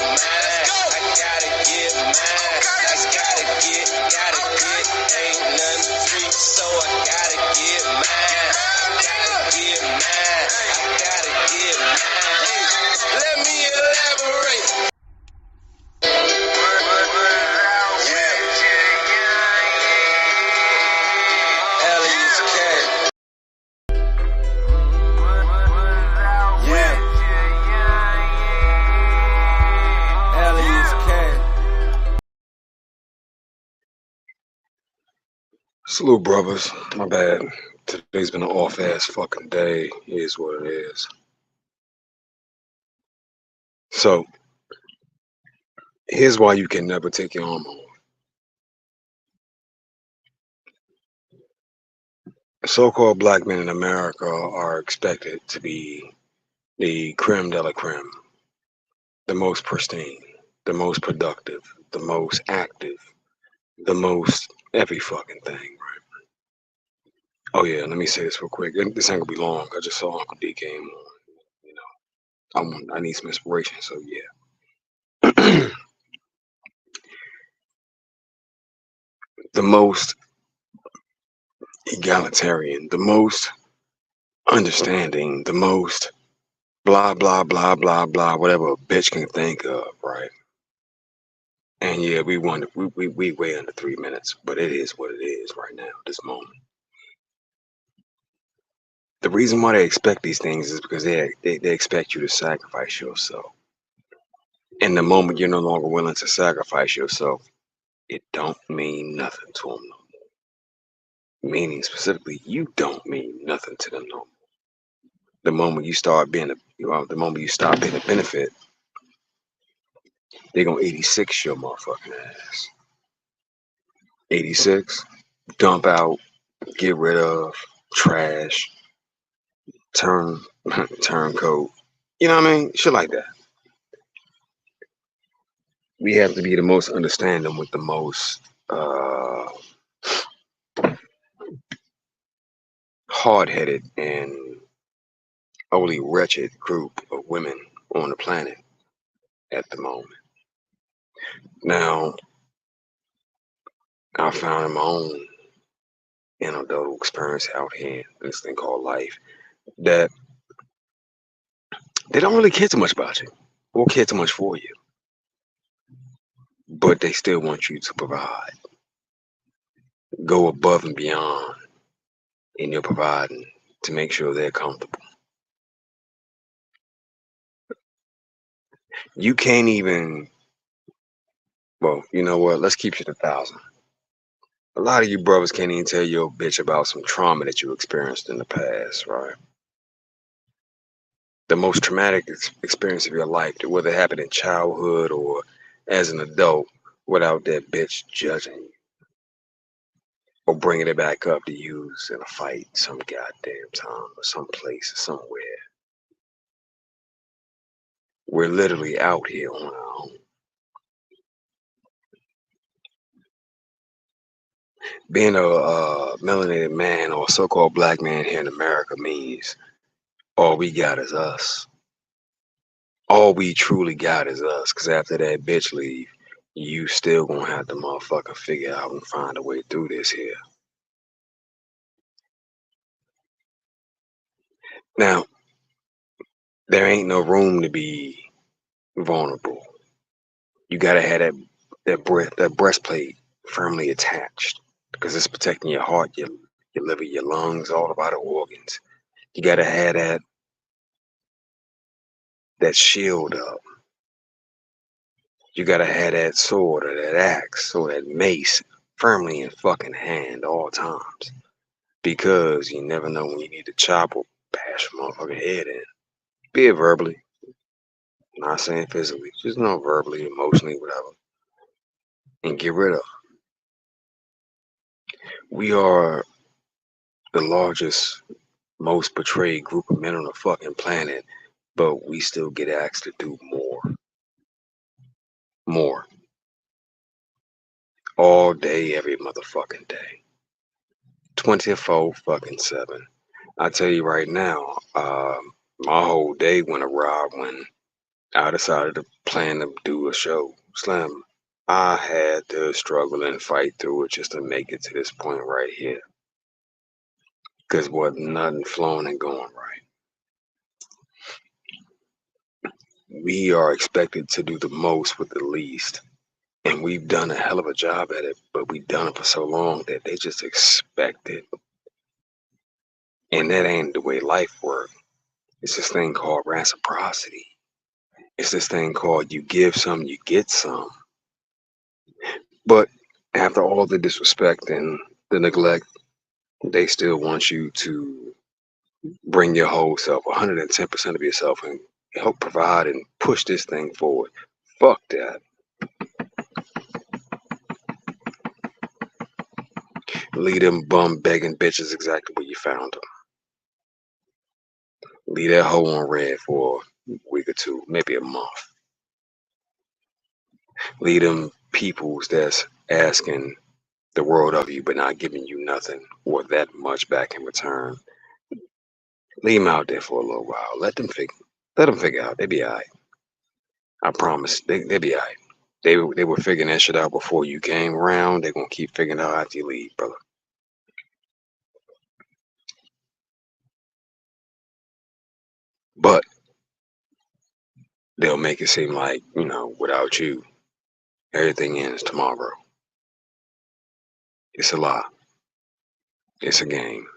mine. I gotta get mine. I gotta get. Ain't nothing free, so I gotta get mine. I gotta get mine. Let me elaborate. Salute, brothers. My bad. Today's been an off-ass fucking day. It is what it is. So, here's why you can never take your arm off. So-called black men in America are expected to be the creme de la creme, the most pristine, the most productive, the most active, the most every fucking thing, right? Oh yeah, let me say this real quick. This ain't gonna be long. I just saw Uncle D came on. You know, I need some inspiration, so yeah. The most egalitarian, the most understanding, the most blah blah blah blah blah, whatever a bitch can think of, right? And yeah, we way under 3 minutes, but it is what it is right now, this moment. The reason why they expect these things is because they expect you to sacrifice yourself. And the moment you're no longer willing to sacrifice yourself, it don't mean nothing to them no more. Meaning specifically, you don't mean nothing to them no more. The moment you start being the moment you stop being a benefit, they're gonna 86 your motherfucking ass. 86, dump out, get rid of, trash, turncoat. You know what I mean? Shit like that. We have to be the most understanding with the most hard-headed and only wretched group of women on the planet at the moment. Now, I found in my own anecdotal experience out here in this thing called life that they don't really care too much about you or care too much for you, but they still want you to provide, go above and beyond in your providing to make sure they're comfortable. You can't even, well, you know what? Let's keep it 1,000. A lot of you brothers can't even tell your bitch about some trauma that you experienced in the past, right? The most traumatic experience of your life, whether it happened in childhood or as an adult, without that bitch judging you or bringing it back up to use in a fight some goddamn time or some place or somewhere. We're literally out here on our own. Being a melanated man or so-called black man here in America means all we got is us. All we truly got is us. Because after that bitch leave, you still gonna have to motherfucker figure out and find a way through this here. Now, there ain't no room to be vulnerable. You gotta have that breastplate firmly attached because it's protecting your heart, your liver, your lungs, all the vital organs. You gotta have that shield up. You gotta have that sword or that axe or that mace firmly in fucking hand all times. Because you never know when you need to chop or bash a motherfucking head in. Be it verbally. I'm not saying physically. Just verbally, emotionally, whatever. And get rid of. We are the largest, most betrayed group of men on the fucking planet, but we still get asked to do more. More. All day, every motherfucking day. 24 fucking 7. I tell you right now, my whole day went awry when I decided to plan to do a show. Slim, I had to struggle and fight through it just to make it to this point right here. Because what nothing flowing and going right. We are expected to do the most with the least. And we've done a hell of a job at it, but we've done it for so long that they just expect it. And that ain't the way life works. It's this thing called reciprocity. It's this thing called you give some, you get some. But after all the disrespect and the neglect, they still want you to bring your whole self, 110% of yourself, and help provide and push this thing forward. Fuck that. Leave them bum begging bitches exactly where you found them. Leave that hoe on red for a week or two, maybe a month. Leave them peoples that's asking the world of you but not giving you nothing or that much back in return. Leave them out there for a little while. Let them figure out. They be alright. I promise. They be alright. They were figuring that shit out before you came around. They're gonna keep figuring it out after you leave, brother. But they'll make it seem like, without you, everything ends tomorrow. It's a lie. It's a game.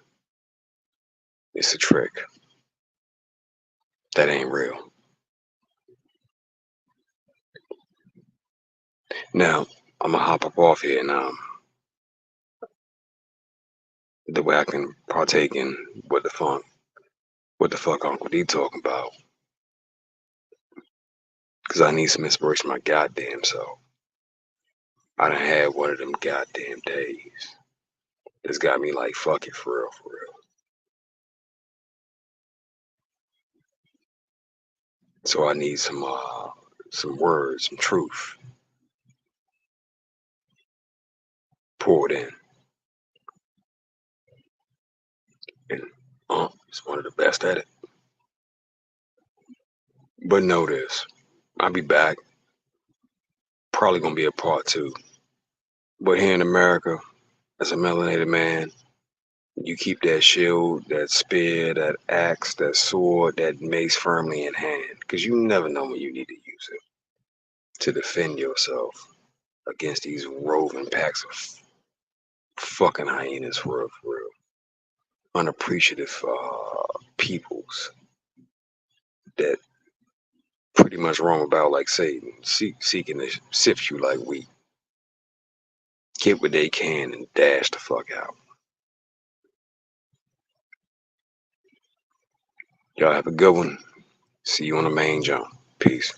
It's a trick. That ain't real. Now, I'm gonna hop up off here and the way I can partake in what the fuck Uncle D talking about. Cause I need some inspiration my goddamn self. I done had one of them goddamn days. It's got me like fuck it for real, for real. So I need some words, some truth poured in. And it's one of the best at it. But know this. I'll be back. Probably gonna be a part two. But here in America, as a melanated man, you keep that shield, that spear, that axe, that sword, that mace firmly in hand. Because you never know when you need to use it to defend yourself against these roving packs of fucking hyenas for real. Unappreciative peoples that pretty much roam about like Satan, seeking to sift you like wheat. Get what they can and dash the fuck out. Y'all have a good one. See you on the main jump. Peace.